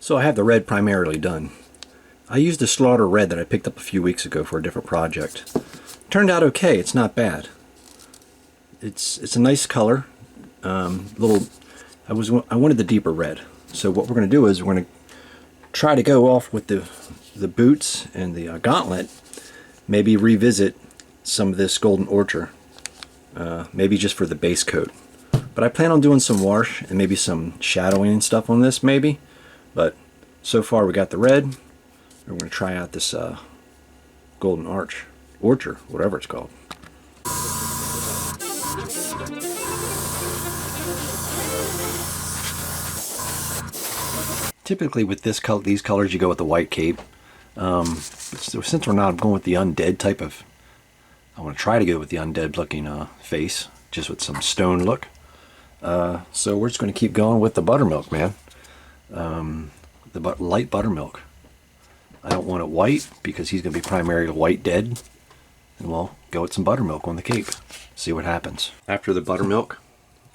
So I have the red primarily done. I used a Slaughter red that I picked up a few weeks ago for a different project. Turned out okay, it's not bad. It's a nice color. I wanted the deeper red. So what we're going to do is we're going to try to go off with the boots and the gauntlet, maybe revisit some of this Golden Orchard, maybe just for the base coat. But I plan on doing some wash and maybe some shadowing and stuff on this maybe. But so far we got the red. We're going to try out this Golden Orchard, whatever it's called. Typically with these colors you go with the white cape. Since we're not, I'm going with the undead type of, I want to try to go with the undead looking face, just with some stone look. So we're just going to keep going with the buttermilk, man. Light buttermilk. I don't want it white because he's going to be primarily white dead. And we'll go with some buttermilk on the cape. See what happens. After the buttermilk,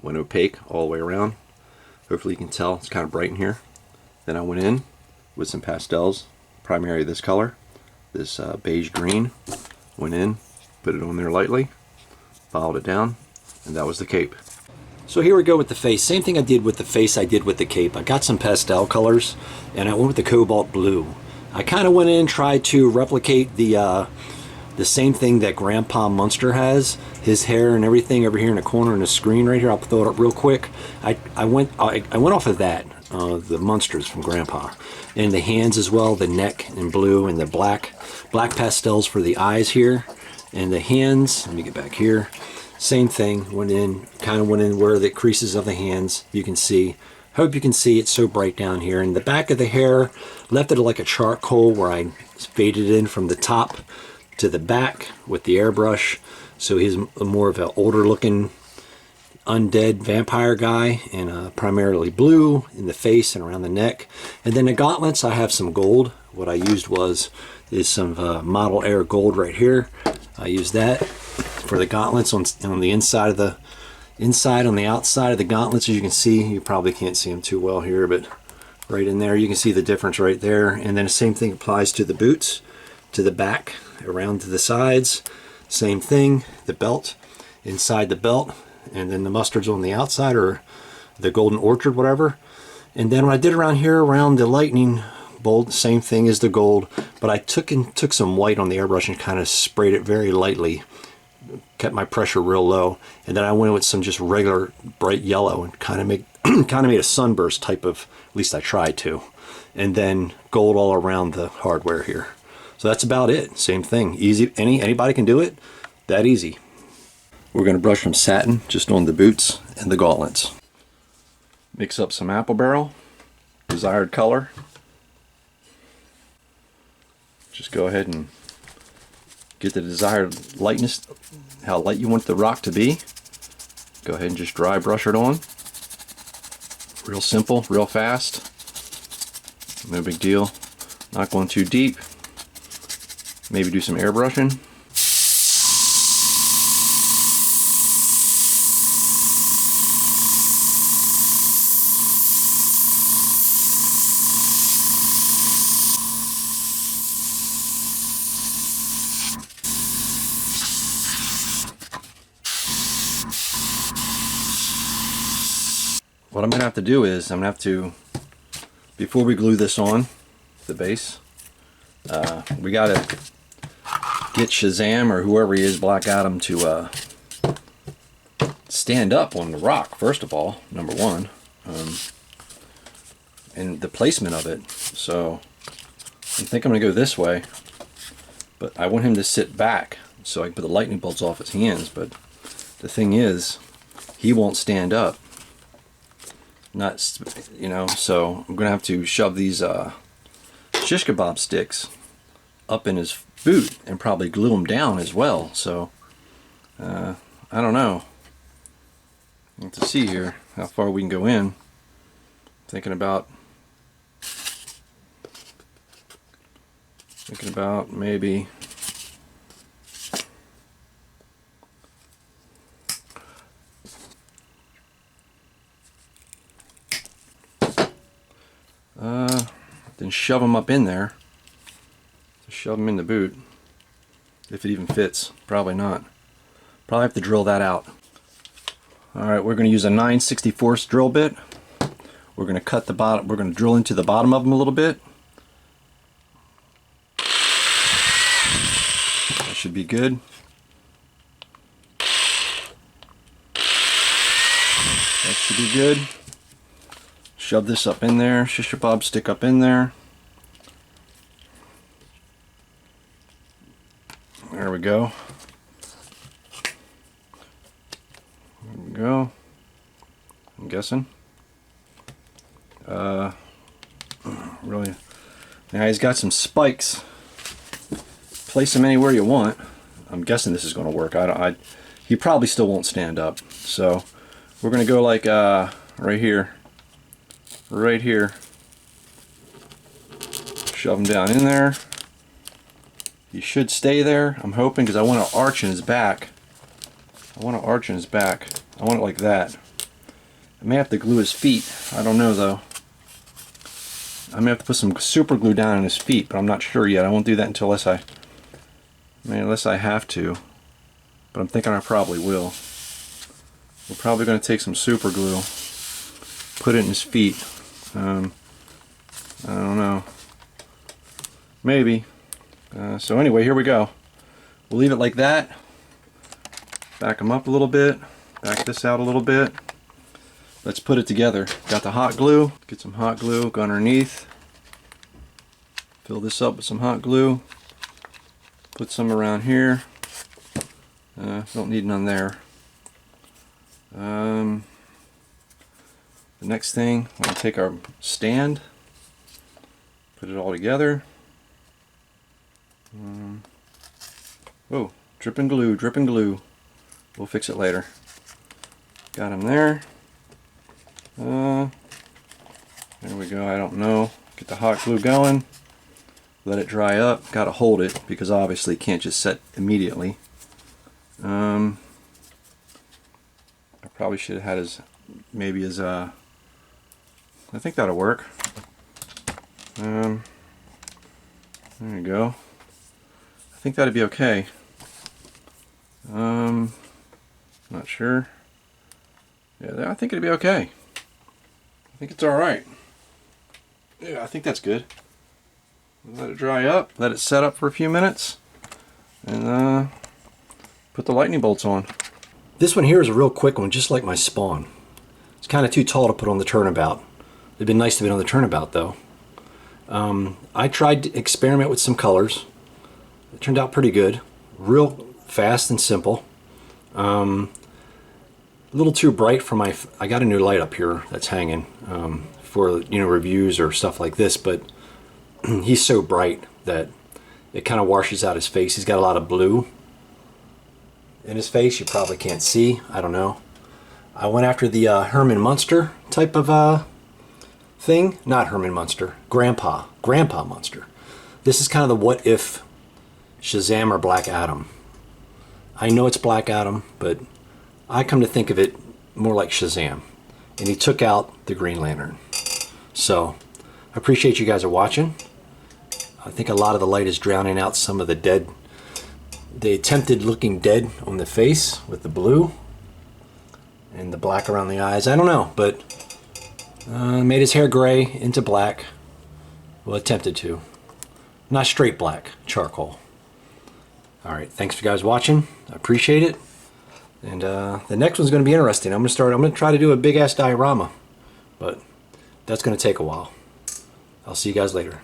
went opaque all the way around. Hopefully you can tell it's kind of bright in here. Then I went in with some pastels, primarily this color, this beige green. Went in, put it on there lightly, followed it down, and that was the cape. So here we go with the face. Same thing I did with the face I did with the cape. I got some pastel colors, and I went with the cobalt blue. I kind of went in and tried to replicate the same thing that Grandpa Munster has. His hair and everything over here in the corner in the screen right here. I'll throw it up real quick. I went off of that, the Munsters from Grandpa. And the hands as well, the neck in blue and the black pastels for the eyes here. And the hands, let me get back here. Same thing, went in where the creases of the hands, you can see. Hope you can see, it's so bright down here. And the back of the hair, left it like a charcoal where I faded in from the top to the back with the airbrush. So he's more of an older looking undead vampire guy, and primarily blue in the face and around the neck. And then the gauntlets, I have some gold. What I used is some Model Air gold right here. I used that for the gauntlets on the inside of the on the outside of the gauntlets. As you can see, you probably can't see them too well here, but right in there you can see the difference right there. And then the same thing applies to the boots, to the back, around to the sides. Same thing, the belt, inside the belt, and then the mustards on the outside, or the Golden Orchard, whatever. And then what I did around here, around the lightning bolt, same thing as the gold, but I took some white on the airbrush and kind of sprayed it very lightly, kept my pressure real low, and then I went with some just regular bright yellow and kind of made a sunburst type of, at least I tried to, and then gold all around the hardware here. So that's about it. Same thing, easy. Anybody can do it, that easy. We're going to brush some satin just on the boots and the gauntlets. Mix up some apple barrel, desired color. Just go ahead and get the desired lightness, how light you want the rock to be. Go ahead and just dry brush it on. Real simple, real fast. No big deal. Not going too deep. Maybe do some airbrushing. What I'm going to have to do is, I'm going to have to, before we glue this on, the base, we got to get Shazam, or whoever he is, Black Adam, to stand up on the rock, first of all, number one, and the placement of it. So I think I'm going to go this way, but I want him to sit back so I can put the lightning bolts off his hands. But the thing is, he won't stand up. Not, you know, so I'm gonna have to shove these shish kebab sticks up in his boot and probably glue them down as well. So I don't know. We'll have to see here how far we can go in. Thinking about maybe then shove them up in there. Just shove them in the boot. If it even fits. Probably not. Probably have to drill that out. Alright, we're going to use a 9/64 drill bit. We're going to cut the bottom, we're going to drill into the bottom of them a little bit. That should be good. That should be good. Shove this up in there, shish kebab stick up in there. There we go. There we go. I'm guessing. Really. Now he's got some spikes. Place them anywhere you want. I'm guessing this is going to work. He probably still won't stand up. So we're going to go like right here. Right here. Shove him down in there. He should stay there, I'm hoping, because I want to arch in his back. I want to arch in his back. I want it like that. I may have to glue his feet. I don't know though. I may have to put some super glue down on his feet, but I'm not sure yet. I won't do that unless I have to. But I'm thinking I probably will. We're probably going to take some super glue, put it in his feet. I don't know. Maybe. So anyway, here we go. We'll leave it like that. Back them up a little bit. Back this out a little bit. Let's put it together. Got the hot glue. Get some hot glue. Go underneath. Fill this up with some hot glue. Put some around here. Don't need none there. The next thing, we're going to take our stand. Put it all together. Oh, dripping glue, dripping glue. We'll fix it later. Got him there. There we go. I don't know. Get the hot glue going. Let it dry up. Got to hold it because obviously it can't just set immediately. I probably should have had his I think that'll work. There you go. I think that'd be okay. Not sure. Yeah, I think it'd be okay. I think it's alright. Yeah, I think that's good. Let it dry up, let it set up for a few minutes, and put the lightning bolts on. This one here is a real quick one, just like my Spawn. It's kind of too tall to put on the turnabout. It'd been nice to be on the turnabout though. I tried to experiment with some colors. It turned out pretty good. Real fast and simple. A little too bright for my... I got a new light up here that's hanging for, you know, reviews or stuff like this, but he's so bright that it kind of washes out his face. He's got a lot of blue in his face. You probably can't see. I don't know. I went after the Herman Munster type of thing. Not Herman Munster. Grandpa Munster. This is kind of the what if Shazam or Black Adam. I know it's Black Adam, but I come to think of it more like Shazam. And he took out the Green Lantern. So, I appreciate you guys are watching. I think a lot of the light is drowning out some of the dead. They attempted looking dead on the face with the blue. And the black around the eyes. I don't know, but made his hair gray into black. Well, attempted to. Not straight black, charcoal. Alright, thanks for you guys watching. I appreciate it. And the next one's going to be interesting. I'm going to try to do a big ass diorama. But that's going to take a while. I'll see you guys later.